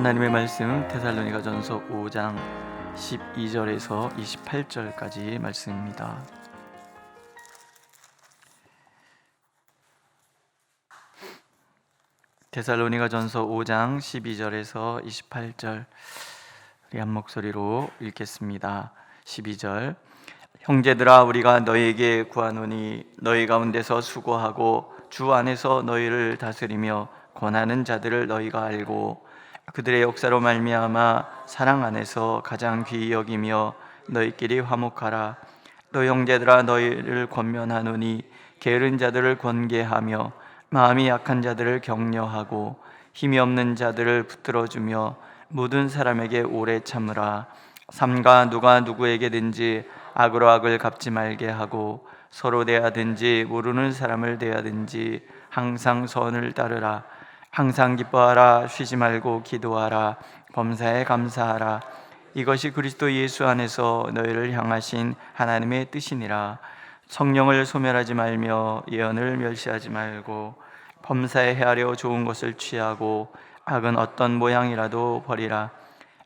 하나님의 말씀 데살로니가전서 5장 12절에서 28절까지 말씀입니다. 데살로니가전서 5장 12절에서 28절 우리 한 목소리로 읽겠습니다. 12절 형제들아 우리가 너희에게 구하노니 너희 가운데서 수고하고 주 안에서 너희를 다스리며 권하는 자들을 너희가 알고 그들의 역사로 말미암아 사랑 안에서 가장 귀히 여기며 너희끼리 화목하라. 너 형제들아 너희를 권면하노니 게으른 자들을 권계하며 마음이 약한 자들을 격려하고 힘이 없는 자들을 붙들어주며 모든 사람에게 오래 참으라. 삼가 누가 누구에게든지 악으로 악을 갚지 말게 하고 서로 대하든지 모르는 사람을 대하든지 항상 선을 따르라. 항상 기뻐하라. 쉬지 말고 기도하라. 범사에 감사하라. 이것이 그리스도 예수 안에서 너희를 향하신 하나님의 뜻이니라. 성령을 소멸하지 말며 예언을 멸시하지 말고 범사에 헤아려 좋은 것을 취하고 악은 어떤 모양이라도 버리라.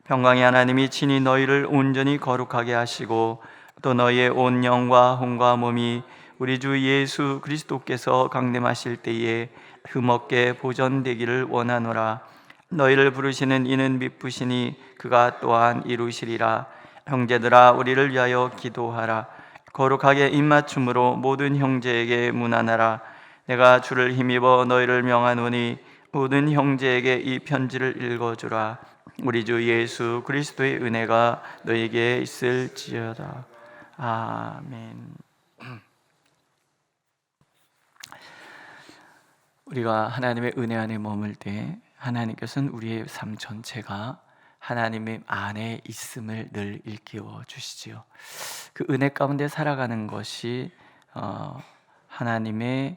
평강의 하나님이 친히 너희를 온전히 거룩하게 하시고 또 너희의 온 영과 혼과 몸이 우리 주 예수 그리스도께서 강림하실 때에 흠없게 보존되기를 원하노라. 너희를 부르시는 이는 미쁘시니 그가 또한 이루시리라. 형제들아 우리를 위하여 기도하라. 거룩하게 입맞춤으로 모든 형제에게 문안하라. 내가 주를 힘입어 너희를 명하노니 모든 형제에게 이 편지를 읽어주라. 우리 주 예수 그리스도의 은혜가 너희에게 있을지어다. 아멘. 우리가 하나님의 은혜 안에 머물 때 하나님께서는 우리의 삶 전체가 하나님의 안에 있음을 늘 일깨워 주시지요. 그 은혜 가운데 살아가는 것이 하나님의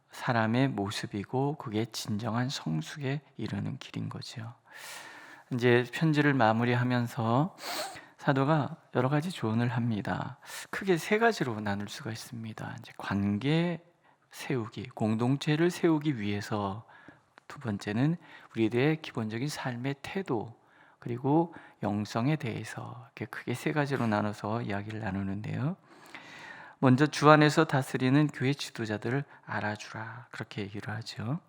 사람의 모습이고 그게 진정한 성숙에 이르는 길인 거죠. 이제 편지를 마무리하면서 사도가 여러 가지 조언을 합니다. 크게 세 가지로 나눌 수가 있습니다. 이제 관계 세우기, 공동체를 세우기 위해서, 두 번째는 우리들의 기본적인 삶의 태도, 그리고 영성에 대해서 이렇게 크게 세 가지로 나눠서 이야기를 나누는데요. 먼저 주 안에서 다스리는 교회 지도자들을 알아주라, 그렇게 얘기를 하죠.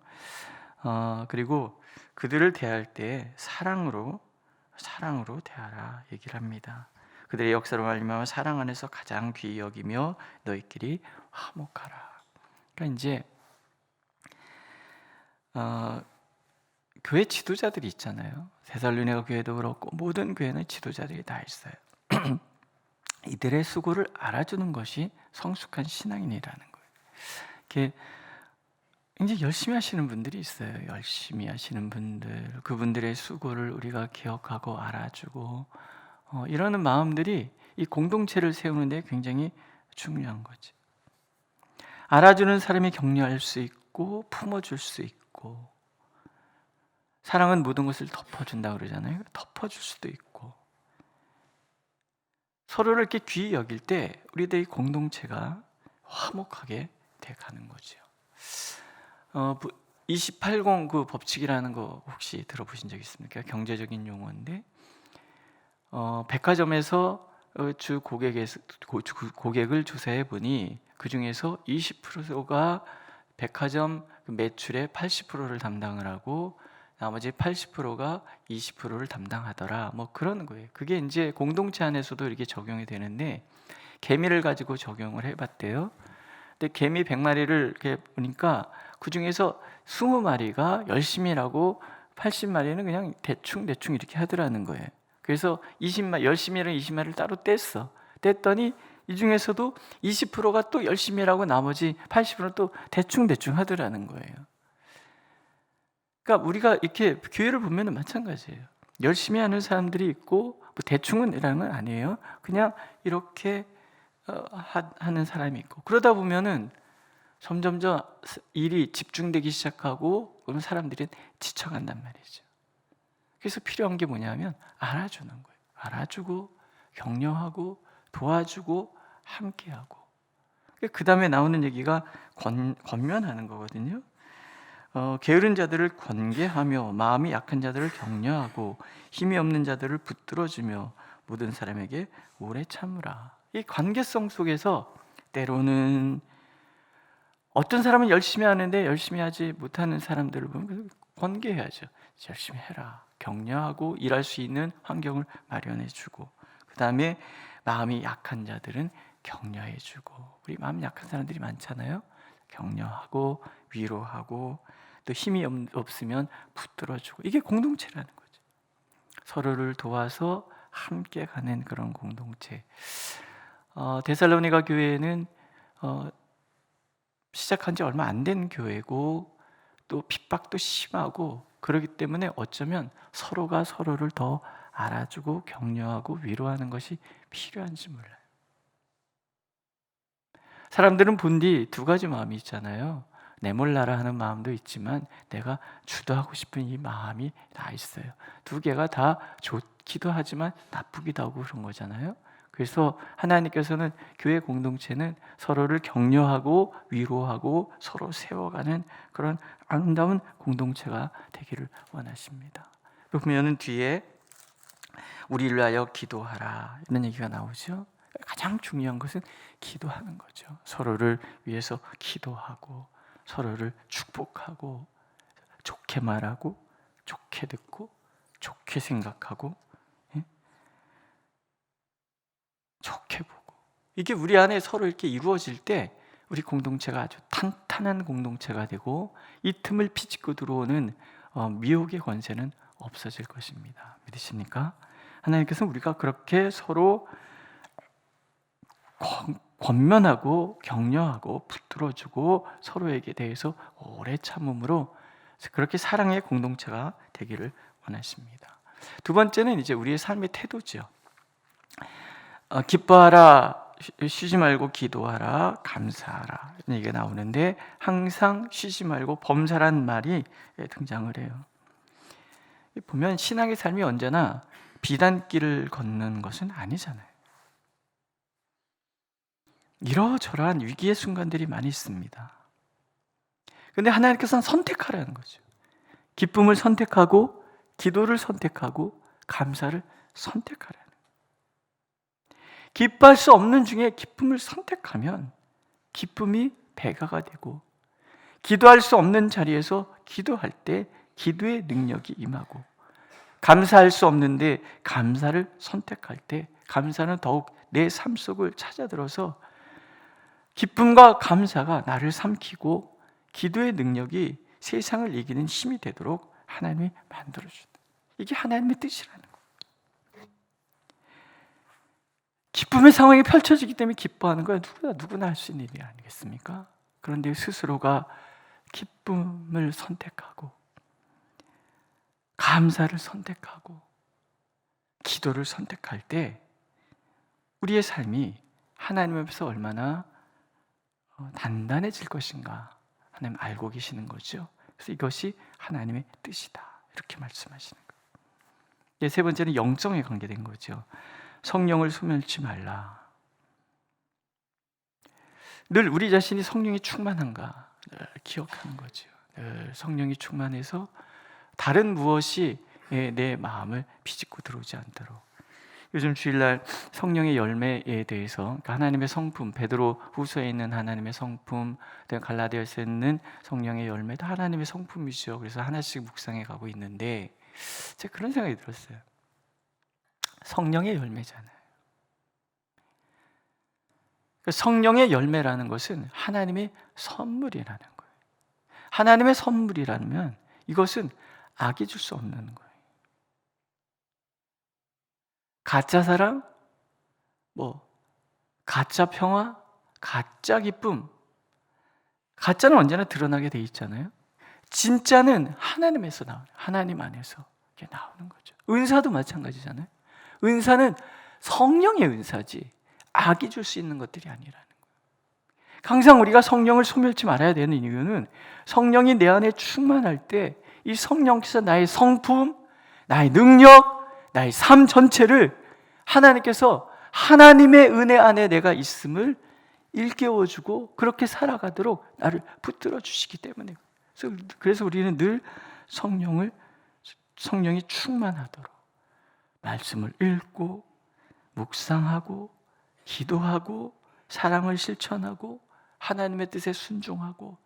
그리고 그들을 대할 때 사랑으로 대하라 얘기를 합니다. 그들의 역사로 말미암아 사랑 안에서 가장 귀히 여기며 너희끼리 화목하라. 그러니까 이제 교회 지도자들이 있잖아요. 데살로니가 교회도 그렇고 모든 교회는 지도자들이 다 있어요. 이들의 수고를 알아주는 것이 성숙한 신앙인이라는 거예요. 이렇게 이제 열심히 하시는 분들이 있어요. 열심히 하시는 분들, 그분들의 수고를 우리가 기억하고 알아주고 이러는 마음들이 이 공동체를 세우는 데 굉장히 중요한 거지. 알아주는 사람이 격려할 수 있고 품어줄 수 있고, 사랑은 모든 것을 덮어준다고 그러잖아요. 덮어줄 수도 있고, 서로를 이렇게 귀히 여길 때 우리들의 공동체가 화목하게 돼가는 거죠. 28공 그 법칙이라는 거 혹시 들어보신 적 있습니까? 경제적인 용어인데 백화점에서 주 고객을 조사해 보니 그 중에서 20%가 백화점 매출의 80%를 담당을 하고 나머지 80%가 20%를 담당하더라. 뭐 그런 거예요. 그게 이제 공동체 안에서도 이렇게 적용이 되는데, 개미를 가지고 적용을 해봤대요. 근데 개미 100마리를 이렇게 보니까 그 중에서 20마리가 열심히 일하고 80마리는 그냥 대충 이렇게 하더라는 거예요. 그래서 열심히 일하는 20마리를 따로 뗐더니 이 중에서도 20%가 또 열심히 일하고 나머지 80%는 또 대충 하더라는 거예요. 그러니까 우리가 이렇게 교회를 보면 마찬가지예요. 열심히 하는 사람들이 있고 뭐 대충은 일하는 건 아니에요. 그냥 이렇게 하는 사람이 있고, 그러다 보면은 점점점 일이 집중되기 시작하고 그러면 사람들이 지쳐간단 말이죠. 그래서 필요한 게 뭐냐면 알아주는 거예요. 알아주고 격려하고 도와주고 함께하고. 그 다음에 나오는 얘기가 권면하는 거거든요. 게으른 자들을 권계하며 마음이 약한 자들을 격려하고 힘이 없는 자들을 붙들어주며 모든 사람에게 오래 참으라. 이 관계성 속에서 때로는 어떤 사람은 열심히 하는데 열심히 하지 못하는 사람들을 보면 권계해야죠. 열심히 해라. 격려하고 일할 수 있는 환경을 마련해주고, 그 다음에 마음이 약한 자들은 격려해주고. 우리 마음 약한 사람들이 많잖아요. 격려하고 위로하고 또 힘이 없으면 붙들어주고. 이게 공동체라는 거죠. 서로를 도와서 함께 가는 그런 공동체. 데살로니가 교회는 시작한 지 얼마 안 된 교회고 또 핍박도 심하고 그렇기 때문에 어쩌면 서로가 서로를 더 알아주고 격려하고 위로하는 것이 필요한지 몰라요. 사람들은 본디 두 가지 마음이 있잖아요. 내몰라라 하는 마음도 있지만 내가 주도하고 싶은 이 마음이 다 있어요. 두 개가 다 좋기도 하지만 나쁘기도 하고 그런 거잖아요. 그래서 하나님께서는 교회 공동체는 서로를 격려하고 위로하고 서로 세워가는 그런 아름다운 공동체가 되기를 원하십니다. 보면은 뒤에 우리를 위하여 기도하라 이런 얘기가 나오죠. 가장 중요한 것은 기도하는 거죠. 서로를 위해서 기도하고 서로를 축복하고 좋게 말하고 좋게 듣고 좋게 생각하고 좋게 보고. 이게 우리 안에 서로 이렇게 이루어질 때 우리 공동체가 아주 탄탄한 공동체가 되고 이 틈을 비집고 들어오는 미혹의 권세는 없어질 것입니다. 믿으십니까? 하나님께서 우리가 그렇게 서로 권면하고 격려하고 붙들어주고 서로에게 대해서 오래 참음으로 그렇게 사랑의 공동체가 되기를 원하십니다. 두 번째는 이제 우리의 삶의 태도죠. 기뻐하라, 쉬지 말고 기도하라, 감사하라 이런 얘기가 나오는데 항상 쉬지 말고 범사란 말이 등장을 해요. 보면 신앙의 삶이 언제나 비단길을 걷는 것은 아니잖아요. 이러저러한 위기의 순간들이 많이 있습니다. 그런데 하나님께서는 선택하라는 거죠. 기쁨을 선택하고 기도를 선택하고 감사를 선택하라는 거예요. 기뻐할 수 없는 중에 기쁨을 선택하면 기쁨이 배가가 되고, 기도할 수 없는 자리에서 기도할 때 기도의 능력이 임하고, 감사할 수 없는데 감사를 선택할 때 감사는 더욱 내 삶 속을 찾아들어서 기쁨과 감사가 나를 삼키고 기도의 능력이 세상을 이기는 힘이 되도록 하나님이 만들어준다. 이게 하나님의 뜻이라는 거예요. 기쁨의 상황이 펼쳐지기 때문에 기뻐하는 거야. 누구나 할 수 있는 일이 아니겠습니까? 그런데 스스로가 기쁨을 선택하고 감사를 선택하고 기도를 선택할 때 우리의 삶이 하나님 앞에서 얼마나 단단해질 것인가 하나님 알고 계시는 거죠. 그래서 이것이 하나님의 뜻이다 이렇게 말씀하시는 거예요. 세 번째는 영성에 관계된 거죠. 성령을 소멸치 말라. 늘 우리 자신이 성령이 충만한가 기억하는 거죠. 늘 성령이 충만해서 다른 무엇이 내 마음을 비집고 들어오지 않도록. 요즘 주일날 성령의 열매에 대해서, 그러니까 하나님의 성품, 베드로 후서에 있는 하나님의 성품, 갈라디아서에 있는 성령의 열매도 하나님의 성품이죠. 그래서 하나씩 묵상해 가고 있는데 제가 그런 생각이 들었어요. 성령의 열매잖아요. 성령의 열매라는 것은 하나님의 선물이라는 거예요. 하나님의 선물이라면 이것은 악이 줄 수 없는 거예요. 가짜 사랑, 가짜 평화, 가짜 기쁨. 가짜는 언제나 드러나게 돼 있잖아요. 진짜는 하나님에서 나와요. 하나님 안에서 이렇게 나오는 거죠. 은사도 마찬가지잖아요. 은사는 성령의 은사지 악이 줄 수 있는 것들이 아니라는 거예요. 항상 우리가 성령을 소멸치 말아야 되는 이유는 성령이 내 안에 충만할 때 이 성령께서 나의 성품, 나의 능력, 나의 삶 전체를 하나님께서 하나님의 은혜 안에 내가 있음을 일깨워주고 그렇게 살아가도록 나를 붙들어 주시기 때문에 그래서 우리는 늘 성령이 충만하도록 말씀을 읽고 묵상하고 기도하고 사랑을 실천하고 하나님의 뜻에 순종하고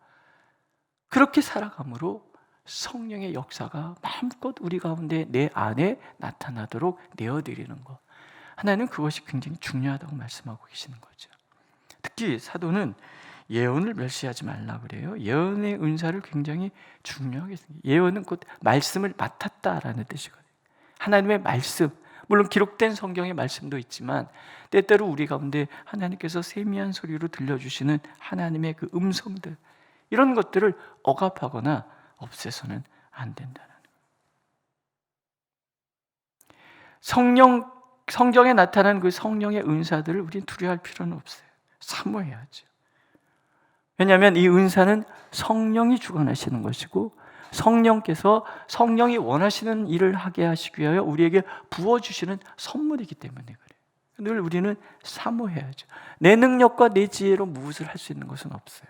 그렇게 살아감으로 성령의 역사가 마음껏 우리 가운데 내 안에 나타나도록 내어드리는 것, 하나님은 그것이 굉장히 중요하다고 말씀하고 계시는 거죠. 특히 사도는 예언을 멸시하지 말라 그래요. 예언의 은사를 굉장히 중요하게 생각해요. 예언은 곧 말씀을 맡았다라는 뜻이거든요. 하나님의 말씀, 물론 기록된 성경의 말씀도 있지만 때때로 우리 가운데 하나님께서 세미한 소리로 들려주시는 하나님의 그 음성들, 이런 것들을 억압하거나 없애서는 안 된다는 거예요. 성경에 나타난 그 성령의 은사들을 우리는 두려워할 필요는 없어요. 사모해야죠. 왜냐하면 이 은사는 성령이 주관하시는 것이고 성령께서 성령이 원하시는 일을 하게 하시기 위하여 우리에게 부어주시는 선물이기 때문에 그래요. 늘 우리는 사모해야죠. 내 능력과 내 지혜로 무엇을 할 수 있는 것은 없어요.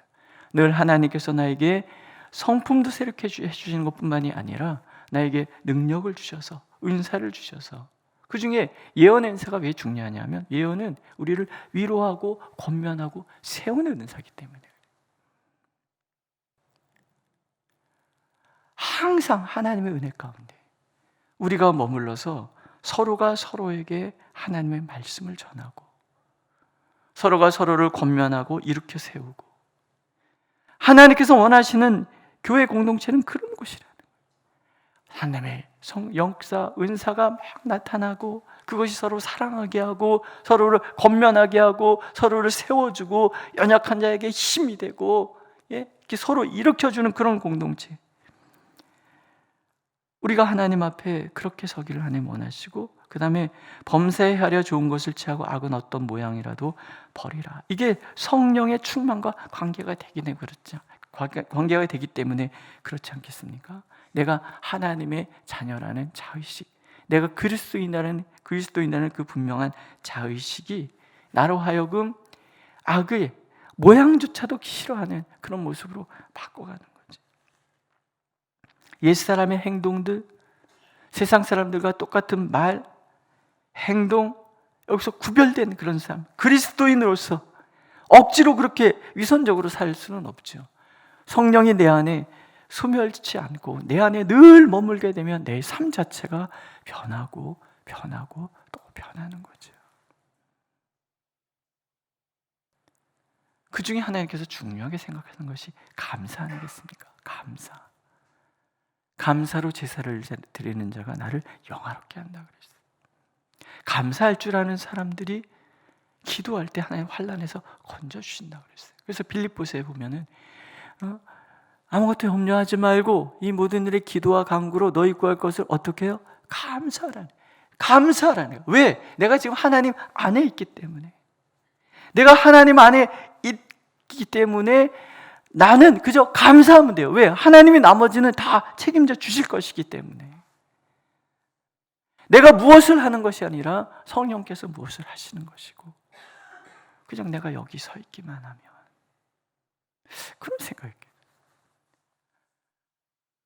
늘 하나님께서 나에게 성품도 새롭게 해주시는 것뿐만이 아니라 나에게 능력을 주셔서, 은사를 주셔서, 그 중에 예언의 은사가 왜 중요하냐면 예언은 우리를 위로하고 권면하고 세우는 은사이기 때문에 항상 하나님의 은혜 가운데 우리가 머물러서 서로가 서로에게 하나님의 말씀을 전하고 서로가 서로를 권면하고 일으켜 세우고, 하나님께서 원하시는 교회 공동체는 그런 곳이라는 거예요. 하나님의 역사, 은사가 막 나타나고 그것이 서로 사랑하게 하고 서로를 권면하게 하고 서로를 세워주고 연약한 자에게 힘이 되고 이렇게 서로 일으켜주는 그런 공동체, 우리가 하나님 앞에 그렇게 서기를 하나님 원하시고, 그 다음에 범사에 좋은 것을 취하고 악은 어떤 모양이라도 버리라. 이게 성령의 충만과 관계가 되기 때문에 그렇죠. 관계가 되기 때문에 그렇지 않겠습니까? 내가 하나님의 자녀라는 자의식, 내가 그리스도인이라는 그 분명한 자의식이 나로 하여금 악의 모양조차도 싫어하는 그런 모습으로 바꿔가는 거죠. 옛사람의 행동들, 세상 사람들과 똑같은 말, 행동, 여기서 구별된 그런 삶, 그리스도인으로서 억지로 그렇게 위선적으로 살 수는 없죠. 성령이 내 안에 소멸치 않고 내 안에 늘 머물게 되면 내 삶 자체가 변하고 또 변하는 거죠. 그 중에 하나님께서 중요하게 생각하는 것이 감사 아니겠습니까? 감사로 제사를 드리는 자가 나를 영화롭게 한다 그랬어요. 감사할 줄 아는 사람들이 기도할 때 하나님 환난에서 건져주신다 그랬어요. 그래서 빌립보서에 보면은 아무것도 염려하지 말고 이 모든 일의 기도와 간구로 너희 구할 것을 어떻게 해요? 감사하라는 거예요. 왜? 내가 지금 하나님 안에 있기 때문에, 내가 하나님 안에 있기 때문에 나는 그저 감사하면 돼요. 왜? 하나님이 나머지는 다 책임져 주실 것이기 때문에. 내가 무엇을 하는 것이 아니라 성령께서 무엇을 하시는 것이고, 그냥 내가 여기 서 있기만 하면, 그런 생각이에요.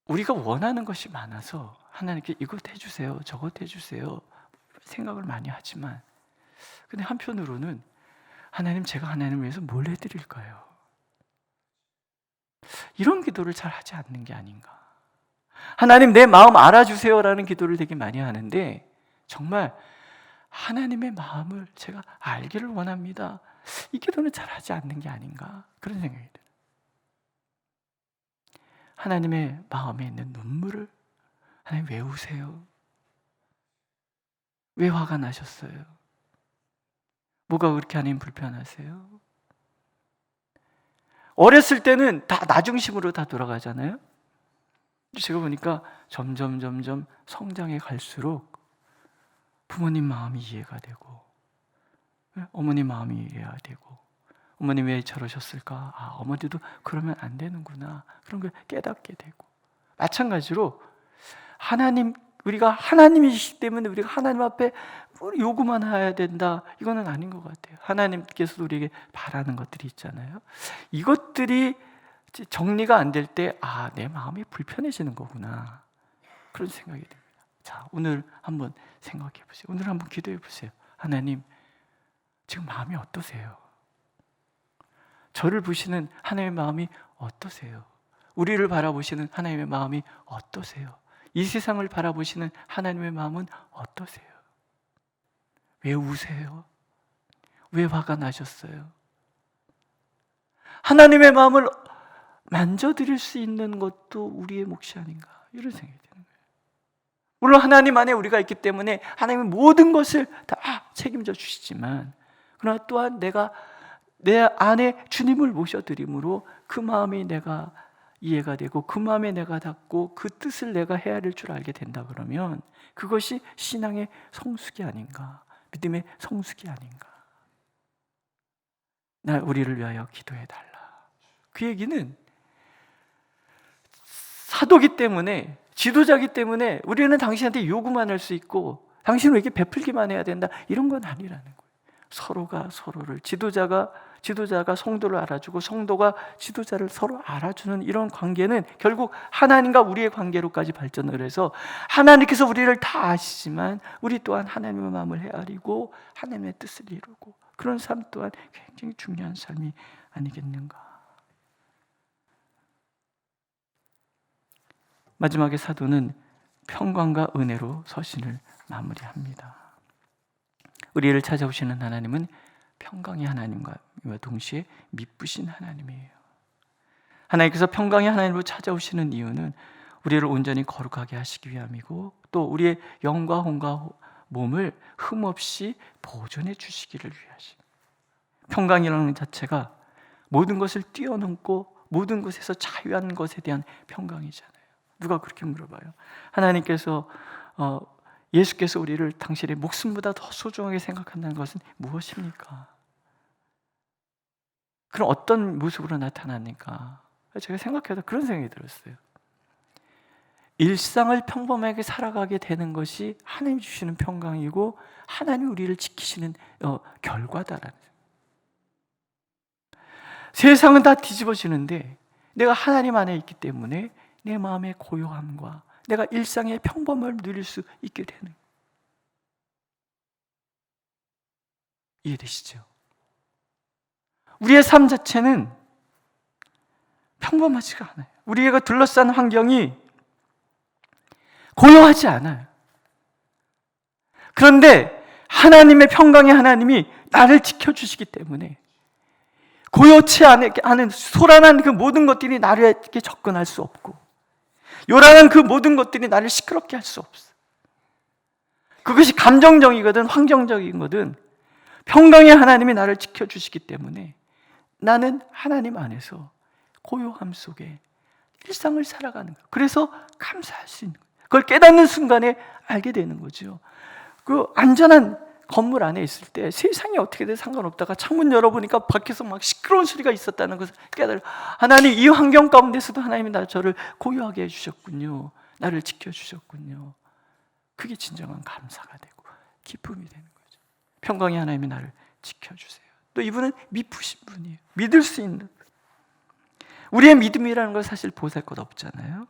우리가 원하는 것이 많아서 하나님께 이것 해주세요, 저것 해주세요 생각을 많이 하지만, 근데 한편으로는 하나님, 제가 하나님을 위해서 뭘 해드릴까요? 이런 기도를 잘 하지 않는 게 아닌가. 하나님, 내 마음 알아주세요라는 기도를 되게 많이 하는데 정말 하나님의 마음을 제가 알기를 원합니다, 이 기도는 잘 하지 않는 게 아닌가, 그런 생각이 들어요. 하나님의 마음에 있는 눈물을 하나님 왜 우세요? 왜 화가 나셨어요? 뭐가 그렇게 하나님 불편하세요? 어렸을 때는 다 나 중심으로 다 돌아가잖아요. 제가 보니까 점점 성장해 갈수록 부모님 마음이 이해가 되고, 어머님 마음이 이해가 되고, 어머님 왜 저러셨을까? 어머니도 그러면 안 되는구나, 그런 걸 깨닫게 되고, 마찬가지로 우리가 하나님이시기 때문에 우리가 하나님 앞에 요구만 해야 된다, 이거는 아닌 것 같아요. 하나님께서도 우리에게 바라는 것들이 있잖아요. 이것들이 정리가 안 될 때 내 마음이 불편해지는 거구나, 그런 생각이 듭니다. 자, 오늘 한번 생각해 보세요. 오늘 한번 기도해 보세요. 하나님, 지금 마음이 어떠세요? 저를 보시는 하나님의 마음이 어떠세요? 우리를 바라보시는 하나님의 마음이 어떠세요? 이 세상을 바라보시는 하나님의 마음은 어떠세요? 왜 우세요? 왜 화가 나셨어요? 하나님의 마음을 만져드릴 수 있는 것도 우리의 몫이 아닌가, 이런 생각이 드는 거예요. 물론 하나님 안에 우리가 있기 때문에 하나님은 모든 것을 다 책임져 주시지만, 그러나 또한 내가 내 안에 주님을 모셔드림으로 그 마음이 내가 이해가 되고 그 마음에 내가 닿고 그 뜻을 내가 헤아릴 줄 알게 된다 그러면 그것이 신앙의 성숙이 아닌가, 믿음의 성숙이 아닌가. 나 우리를 위하여 기도해 달라. 그 얘기는 사도기 때문에, 지도자기 때문에 우리는 당신한테 요구만 할 수 있고 당신은 에게 베풀기만 해야 된다, 이런 건 아니라는 거예요. 서로가 서로를, 지도자가 성도를 알아주고 성도가 지도자를 서로 알아주는 이런 관계는 결국 하나님과 우리의 관계로까지 발전을 해서 하나님께서 우리를 다 아시지만 우리 또한 하나님의 마음을 헤아리고 하나님의 뜻을 이루고, 그런 삶 또한 굉장히 중요한 삶이 아니겠는가. 마지막에 사도는 평강과 은혜로 서신을 마무리합니다. 우리를 찾아오시는 하나님은 평강의 하나님과 동시에 미쁘신 하나님이에요. 하나님께서 평강의 하나님으로 찾아오시는 이유는 우리를 온전히 거룩하게 하시기 위함이고, 또 우리의 영과 혼과 몸을 흠없이 보존해 주시기를 위하십니다. 평강이라는 자체가 모든 것을 뛰어넘고 모든 것에서 자유한 것에 대한 평강이잖아요. 누가 그렇게 물어봐요? 하나님께서 예수께서 우리를 당신의 목숨보다 더 소중하게 생각한다는 것은 무엇입니까? 그럼 어떤 모습으로 나타납니까? 제가 생각해도 그런 생각이 들었어요. 일상을 평범하게 살아가게 되는 것이 하나님 주시는 평강이고 하나님 우리를 지키시는 결과다라는. 세상은 다 뒤집어지는데 내가 하나님 안에 있기 때문에 내 마음의 고요함과 내가 일상의 평범을 누릴 수 있게 되는, 이해되시죠? 우리의 삶 자체는 평범하지가 않아요. 우리가 둘러싼 환경이 고요하지 않아요. 그런데 하나님의 평강의 하나님이 나를 지켜주시기 때문에 고요치 않은 소란한 그 모든 것들이 나에게 접근할 수 없고, 요란한 그 모든 것들이 나를 시끄럽게 할 수 없어. 그것이 감정적이거든 환경적인 거든 평강의 하나님이 나를 지켜주시기 때문에 나는 하나님 안에서 고요함 속에 일상을 살아가는 거예요. 그래서 감사할 수 있는 거예요. 그걸 깨닫는 순간에 알게 되는 거죠. 그 안전한 건물 안에 있을 때 세상이 어떻게 돼도 상관없다가 창문 열어보니까 밖에서 막 시끄러운 소리가 있었다는 것을 깨달아, 하나님 이 환경 가운데서도 하나님이 저를 고요하게 해주셨군요. 나를 지켜주셨군요. 그게 진정한 감사가 되고 기쁨이 되는 거죠. 평강의 하나님이 나를 지켜주세요. 또 이분은 미쁘신 분이에요. 믿을 수 있는 분. 우리의 믿음이라는 건 사실 보잘것 없잖아요.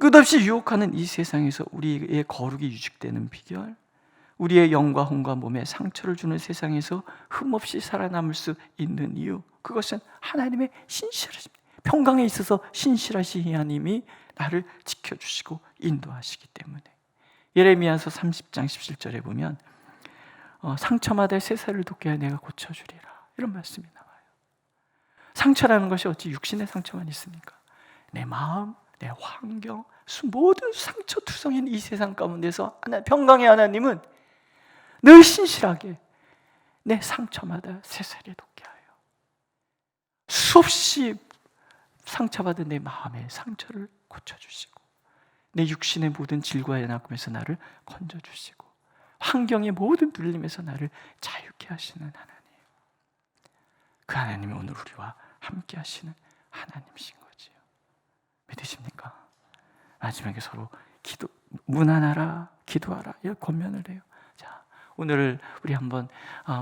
끝없이 유혹하는 이 세상에서 우리의 거룩이 유축되는 비결, 우리의 영과 혼과 몸에 상처를 주는 세상에서 흠없이 살아남을 수 있는 이유, 그것은 하나님의 신실하십니다. 평강에 있어서 신실하신 하나님이 나를 지켜주시고 인도하시기 때문에. 예레미야서 30장 17절에 보면 상처마다 쇠살을 돋게 하여 내가 고쳐주리라, 이런 말씀이 나와요. 상처라는 것이 어찌 육신의 상처만 있습니까? 내 마음, 내 환경, 모든 상처투성인 이 세상 가운데서 평강의 하나님은 늘 신실하게 내 상처마다 새살이 돋게 하여 수없이 상처받은 내 마음의 상처를 고쳐주시고 내 육신의 모든 질과의 낙음에서 나를 건져주시고 환경의 모든 눌림에서 나를 자유케 하시는 하나님, 그 하나님이 오늘 우리와 함께 하시는 하나님이신 거지요. 믿으십니까? 마지막에 서로 문안하라, 기도하라, 이 권면을 해요. 자, 오늘 우리 한번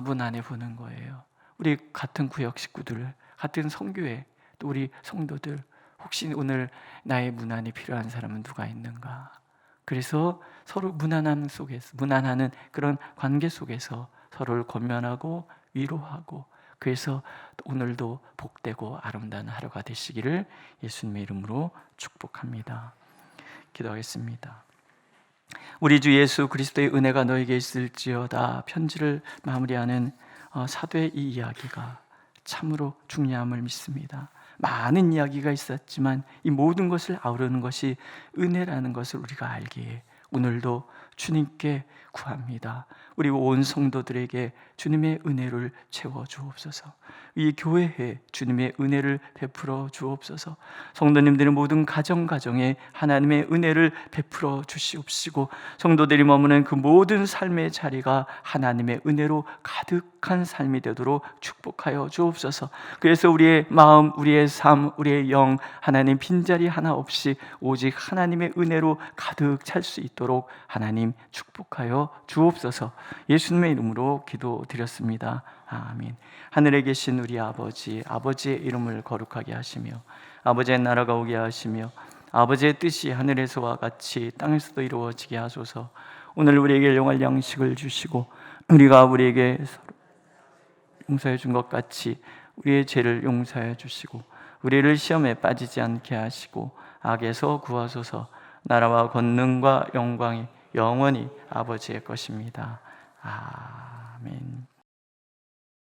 문 안에 보는 거예요. 우리 같은 구역 식구들 같은 성교회 또 우리 성도들, 혹시 오늘 나의 문안이 필요한 사람은 누가 있는가? 그래서 서로 무난하는 그런 관계 속에서 서로를 권면하고 위로하고, 그래서 오늘도 복되고 아름다운 하루가 되시기를 예수님의 이름으로 축복합니다. 기도하겠습니다. 우리 주 예수 그리스도의 은혜가 너에게 있을지어다 편지를 마무리하는 사도의 이 이야기가 참으로 중요함을 믿습니다. 많은 이야기가 있었지만 이 모든 것을 아우르는 것이 은혜라는 것을 우리가 알기에 오늘도 주님께 구합니다. 우리 온 성도들에게 주님의 은혜를 채워 주옵소서. 이 교회에 주님의 은혜를 베풀어 주옵소서. 성도님들의 모든 가정에 하나님의 은혜를 베풀어 주시옵시고, 성도들이 머무는 그 모든 삶의 자리가 하나님의 은혜로 가득한 삶이 되도록 축복하여 주옵소서. 그래서 우리의 마음, 우리의 삶, 우리의 영, 하나님 빈자리 하나 없이 오직 하나님의 은혜로 가득 찰 수 있도록 하나님 축복하여 주옵소서. 예수님의 이름으로 기도드렸습니다. 아멘. 하늘에 계신 우리 아버지, 아버지의 이름을 거룩하게 하시며 아버지의 나라가 오게 하시며 아버지의 뜻이 하늘에서와 같이 땅에서도 이루어지게 하소서. 오늘 우리에게 일용할 양식을 주시고 우리가 우리에게 용서해 준 것 같이 우리의 죄를 용서해 주시고 우리를 시험에 빠지지 않게 하시고 악에서 구하소서. 나라와 권능과 영광이 영원히 아버지의 것입니다. 아멘.